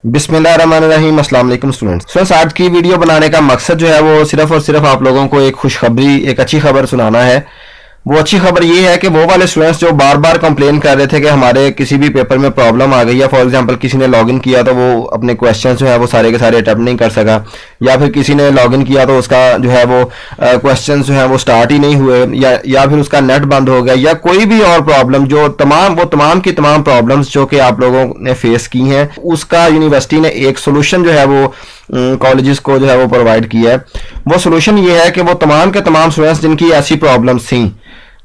बिस्मिल्लाहिर्रहमानिर्रहीम। अस्सलाम वालेकुम स्टूडेंट्स। आज की वीडियो बनाने का मकसद जो है वो सिर्फ और सिर्फ आप लोगों को एक खुशखबरी, एक अच्छी खबर सुनाना है। वो अच्छी खबर ये है कि वो वाले स्टूडेंट्स जो बार बार कंप्लेन कर रहे थे कि हमारे किसी भी पेपर में प्रॉब्लम आ गई है, फॉर एग्जांपल किसी ने लॉगिन किया तो वो अपने क्वेश्चंस जो है वो सारे के सारे अटेम्प्ट नहीं कर सका, या फिर किसी ने लॉगिन किया तो उसका जो है वो क्वेश्चंस जो है वो स्टार्ट ही नहीं हुए, या फिर उसका नेट बंद हो गया, या कोई भी और प्रॉब्लम, जो तमाम की तमाम प्रॉब्लम्स जो कि आप लोगों ने फेस की हैं, उसका यूनिवर्सिटी ने एक सोल्यूशन जो है वो कॉलेजेस को जो है वो प्रोवाइड किया है। वो सोल्यूशन ये है कि वो तमाम के तमाम स्टूडेंट्स जिनकी ऐसी प्रॉब्लम्स थी,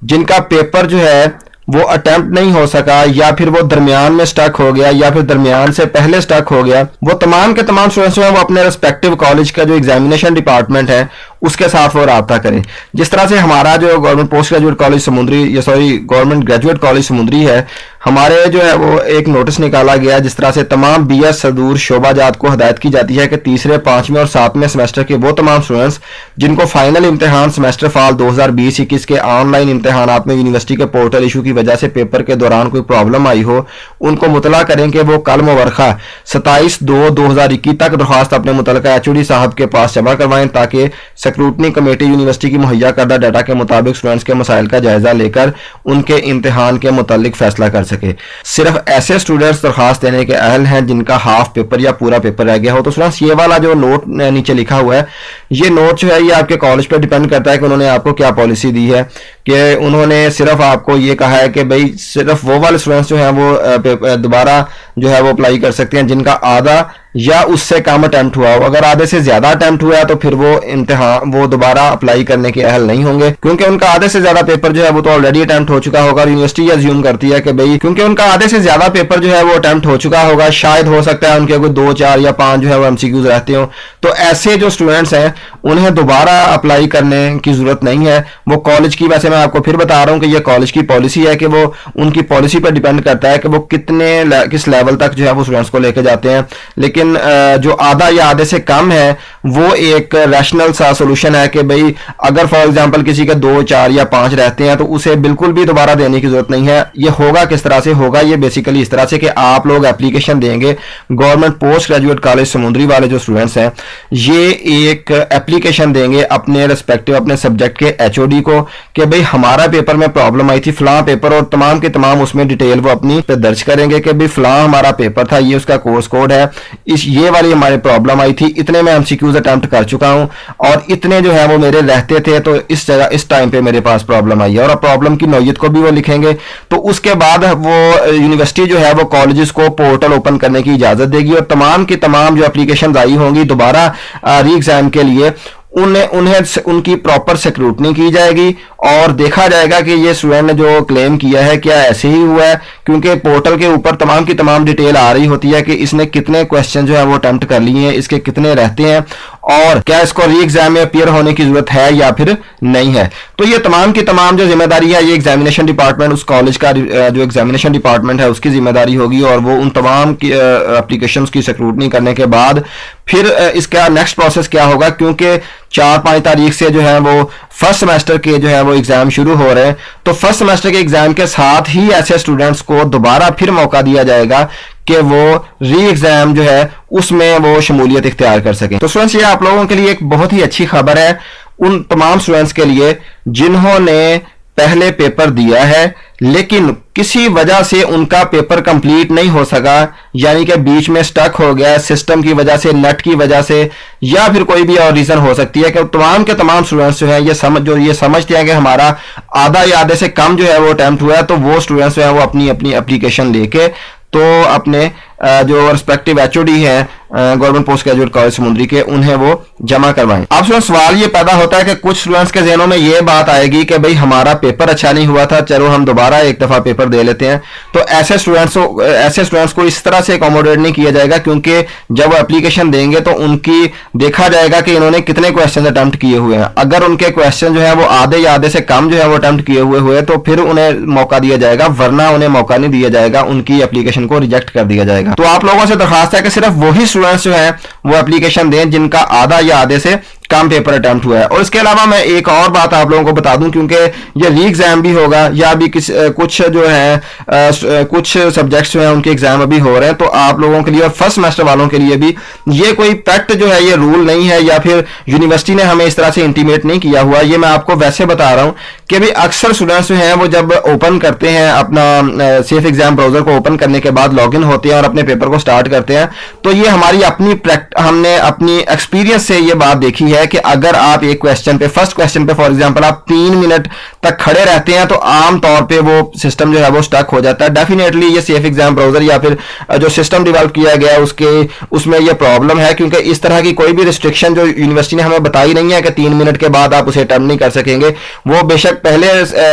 जिनका पेपर जो है वो अटेम्प्ट नहीं हो सका, या फिर वो दरमियान में स्टक हो गया, या फिर दरमियान से पहले स्टक हो गया, वो तमाम के तमाम स्टूडेंट्स जो है वो अपने रिस्पेक्टिव कॉलेज का जो एग्जामिनेशन डिपार्टमेंट है उसके साथ वो राब्ता करें। जिस तरह से हमारा जो गवर्नमेंट पोस्ट ग्रेजुएट कॉलेज समुंदरी, गवर्नमेंट ग्रेजुएट कॉलेज समुंदरी है, हमारे जो है वो एक नोटिस निकाला गया जिस तरह से तमाम BS सदूर शोबाजात को हदायत की जाती है कि तीसरे, 5वें और 7वें सेमेस्टर के वो तमाम स्टूडेंट्स जिनको फाइनल इम्तिहान सेमेस्टर फाल 2020-21 के ऑनलाइन इम्तिहानात में यूनिवर्सिटी के पोर्टल इशू की वजह से पेपर के दौरान कोई प्रॉब्लम आई हो, उनको मुतला करें कि वो कल मुवर्खा 27/2/2021 तक दरख्वास्त अपने मुतलका HOD साहब के पास जमा करवाएं, ताकि स्क्रूटनी कमेटी यूनिवर्सिटी की मुहैया करदा डाटा के मुताबिक स्टूडेंट्स के मसाइल का जायजा लेकर उनके इम्तिहान के मुतालिक फैसला कर सके। सिर्फ ऐसे स्टूडेंट्स दरखास्त देने के अहल हैं जिनका हाफ पेपर या पूरा पेपर रह गया हो। तो स्टूडेंट्स, ये वाला जो नोट नीचे लिखा हुआ है, ये नोट जो है ये आपके कॉलेज पर डिपेंड करता है कि उन्होंने आपको क्या पॉलिसी दी है। कि उन्होंने सिर्फ आपको ये कहा है कि भाई सिर्फ वो वाले स्टूडेंट्स जो हैं वो दोबारा जो है वो अप्लाई कर सकते हैं जिनका आधा या उससे कम अटेम्प्ट हुआ हो। अगर आधे से ज्यादा अटेम्प्ट हुआ है तो फिर वो दोबारा अप्लाई करने के अहल नहीं होंगे, क्योंकि उनका आधे से ज्यादा पेपर जो है वो तो ऑलरेडी अटेम्प्ट हो चुका होगा। यूनिवर्सिटी अज्यूम करती है कि भाई क्योंकि उनका आधे से ज्यादा पेपर जो है वो अटेम्प्ट हो चुका होगा, शायद हो सकता है उनके कोई 2, 4 या 5 जो है वो MCQs रहते हो, तो ऐसे जो स्टूडेंट्स हैं उन्हें दोबारा अप्लाई करने की जरूरत नहीं है। वो कॉलेज की, वैसे मैं आपको फिर बता रहा हूं कि ये कॉलेज की पॉलिसी है कि वो उनकी पॉलिसी पर डिपेंड करता है कि वो किस लेवल तक जो है वो स्टूडेंट्स को लेके जाते हैं। लेकिन जो आधा या आधे से कम है वो एक रैशनल सा सोल्यूशन है कि भाई अगर फॉर एग्जांपल किसी के 2, 4 या 5 रहते हैं तो उसे बिल्कुल भी दोबारा देने की जरूरत नहीं है। ये होगा किस तरह से होगा, ये बेसिकली इस तरह से कि आप लोग एप्लीकेशन देंगे, गवर्नमेंट पोस्ट ग्रेजुएट कॉलेज समुंदरी वाले जो स्टूडेंट्स हैं ये एक एप्लीकेशन देंगे अपने रिस्पेक्टिव अपने सब्जेक्ट के HOD को कि भाई हमारा पेपर में प्रॉब्लम आई थी फलां पेपर, और तमाम के तमाम उसमें डिटेल वो अपनी पे दर्ज करेंगे कि भाई फलां हमारा पेपर था, ये उसका कोर्स कोड है, ये वाली हमारे प्रॉब्लम आई थी, इतने में MCQs अटेम्प्ट कर चुका हूं और इतने जो है वो मेरे रहते थे, तो इस जगह इस टाइम पे मेरे पास प्रॉब्लम आई है, और प्रॉब्लम की नौयत को भी वो लिखेंगे। तो उसके बाद वो यूनिवर्सिटी जो है वो कॉलेजेस को पोर्टल ओपन करने की इजाजत देगी, और तमाम की तमाम जो एप्लीकेशन आई होंगी दोबारा री एग्जाम के लिए उन्हें उनकी प्रॉपर स्क्रूटनी की जाएगी और देखा जाएगा कि ये स्टूडेंट ने जो क्लेम किया है क्या ऐसे ही हुआ है, क्योंकि पोर्टल के ऊपर तमाम की तमाम डिटेल आ रही होती है कि इसने कितने क्वेश्चन जो है वो अटेम्प्ट कर लिए हैं, इसके कितने रहते हैं, और क्या इसको री एग्जाम में अपीयर होने की जरूरत है या फिर नहीं है। तो ये तमाम की तमाम जो जिम्मेदारी है ये एग्जामिनेशन डिपार्टमेंट, उस कॉलेज का जो एग्जामिनेशन डिपार्टमेंट है उसकी जिम्मेदारी होगी, और वो उन तमाम की एप्लीकेशंस की स्क्रूटनी करने के बाद फिर इसका नेक्स्ट प्रोसेस क्या होगा, क्योंकि 4-5 तारीख से जो है वो फर्स्ट सेमेस्टर के जो है वो एग्जाम शुरू हो रहे हैं, तो फर्स्ट सेमेस्टर के एग्जाम के साथ ही ऐसे स्टूडेंट्स को दोबारा फिर मौका दिया जाएगा कि वो री एग्जाम जो है उसमें वो शमूलियत इख्तियार कर सकें। तो स्टूडेंट्स, ये आप लोगों के लिए एक बहुत ही अच्छी खबर है उन तमाम स्टूडेंट्स के लिए जिन्होंने पहले पेपर दिया है लेकिन किसी वजह से उनका पेपर कंप्लीट नहीं हो सका, यानी कि बीच में स्टक हो गया, सिस्टम की वजह से, नेट की वजह से, या फिर कोई भी और रीजन हो सकती है कि तमाम के तमाम स्टूडेंट्स जो हैं ये समझते हैं कि हमारा आधा या आधे से कम जो है वो अटेम्प्ट हुआ है, तो वो स्टूडेंट्स जो है वो अपनी एप्लीकेशन लेके तो अपने जो रिस्पेक्टिव HOD है गवर्नमेंट पोस्ट ग्रेजुएट कॉलेज समुंदरी के, उन्हें वो जमा करवाएं। अब सवाल ये पैदा होता है कि कुछ स्टूडेंट्स के ज़हनों में ये बात आएगी कि भाई हमारा पेपर अच्छा नहीं हुआ था, चलो हम दोबारा एक दफा पेपर दे लेते हैं। तो ऐसे स्टूडेंट्स को इस तरह से अकोमोडेट नहीं किया जाएगा, क्योंकि जब वो एप्लीकेशन देंगे तो उनकी देखा जाएगा कि इन्होंने कितने क्वेश्चन अटेम्प्ट किए हुए हैं। अगर उनके क्वेश्चन जो है वो आधे या आधे से कम जो है वो अटेम्प्ट किए हुए तो फिर उन्हें मौका दिया जाएगा, वरना उन्हें मौका नहीं दिया जाएगा, उनकी एप्लीकेशन को रिजेक्ट कर दिया जाएगा। तो आप लोगों से दरखास्त है कि सिर्फ वही स्टूडेंट्स जो हैं वो एप्लीकेशन दें जिनका आधा या आधे से कम पेपर अटेम्प्ट हुआ है। और इसके अलावा मैं एक और बात आप लोगों को बता दूं, क्योंकि ये री एग्जाम भी होगा या अभी कुछ जो है कुछ सब्जेक्ट्स जो हैं उनके एग्जाम अभी हो रहे हैं, तो आप लोगों के लिए और फर्स्ट सेमेस्टर वालों के लिए भी ये कोई पैक्ट जो है, ये रूल नहीं है या फिर यूनिवर्सिटी ने हमें इस तरह से इंटीमेट नहीं किया हुआ। ये मैं आपको वैसे बता रहा हूं कि भी अक्सर स्टूडेंट्स जो हैं वो जब ओपन करते हैं अपना सेफ एग्जाम ब्राउजर को, ओपन करने के बाद लॉगिन होते हैं और अपने पेपर को स्टार्ट करते हैं, तो ये हमारी हमने अपनी एक्सपीरियंस से ये बात देखी है कि अगर आप एक क्वेश्चन पे, फर्स्ट क्वेश्चन पे फॉर एग्जांपल आप 3 मिनट तक खड़े रहते हैं तो आम तौर पे वो सिस्टम जो है वो स्टक हो जाता है। डेफिनेटली ये सेफ एग्जाम ब्राउजर या फिर जो सिस्टम डेवलप किया गया उसमें ये प्रॉब्लम है, क्योंकि इस तरह की कोई भी रिस्ट्रिक्शन जो यूनिवर्सिटी ने हमें बताई नहीं है कि 3 मिनट के बाद आप उसे अटेम्प्ट नहीं कर सकेंगे। वो बेशक पहले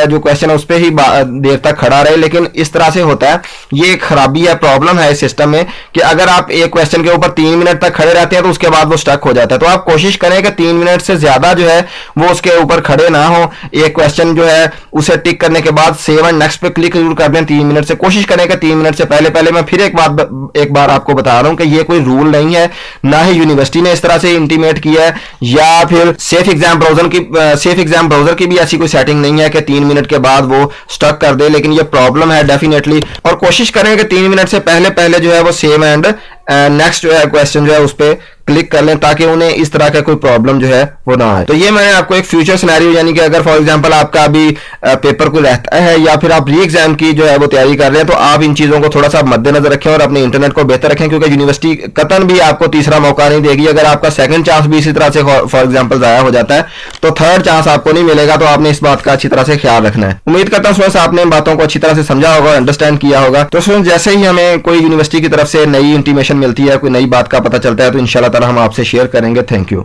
जो क्वेश्चन है उस पर ही देर तक खड़ा रहे, लेकिन इस तरह से होता है, ये एक खराबी है, प्रॉब्लम है इस सिस्टम में कि अगर आप एक क्वेश्चन के ऊपर 3 मिनट तक खड़े रहते हैं तो उसके बाद वो स्टक हो जाता है। तो आप कोशिश करें कि 3 मिनट से ज्यादा जो है वो उसके ऊपर खड़े ना हो। एक क्वेश्चन जो है उसे टिक करने के बाद सेव एंड नेक्स्ट पे क्लिक जरूर कर दें 3 मिनट से। कोशिश करें कि 3 मिनट से पहले मैं फिर एक बार आपको बता रहा हूं कि ये कोई रूल नहीं है, ना ही यूनिवर्सिटी ने इस तरह से इंटीमेट किया है, या फिर सेफ एग्जाम ब्राउजर की भी ऐसी कोई सेटिंग नहीं है कि 3 मिनट के बाद वो स्टक कर दे, लेकिन ये प्रॉब्लम है डेफिनेटली। और कोशिश करें कि 3 मिनट से पहले जो है वो सेव एंड नेक्स्ट जो है क्वेश्चन जो है उस पर क्लिक कर लें, ताकि उन्हें इस तरह का कोई प्रॉब्लम जो है वो ना आए। तो ये मैंने आपको एक फ्यूचर सिनेरियो, यानी कि अगर फॉर एग्जांपल आपका अभी पेपर कोई रहता है या फिर आप री एग्जाम की जो है वो तैयारी कर रहे हैं, तो आप इन चीजों को थोड़ा सा मद्देनजर रखें और अपने इंटरनेट को बेहतर रखें, क्योंकि यूनिवर्सिटी कतन भी आपको तीसरा मौका नहीं देगी। अगर आपका सेकंड चांस भी इसी तरह से फॉर एग्जाम्पल जाया हो जाता है तो थर्ड चांस आपको नहीं मिलेगा। तो आपने इस बात का अच्छी तरह से ख्याल रखना है। उम्मीद करता हूं स्टूडेंट्स आपने इन बातों को अच्छी तरह से समझा होगा, अंडरस्टैंड किया होगा। तो स्टूडेंट्स जैसे ही हमें कोई यूनिवर्सिटी की तरफ से नई इंटीमेशन मिलती है, कोई नई बात का पता चलता है, तो इंशाल्लाह ताला हम आपसे शेयर करेंगे। Thank you.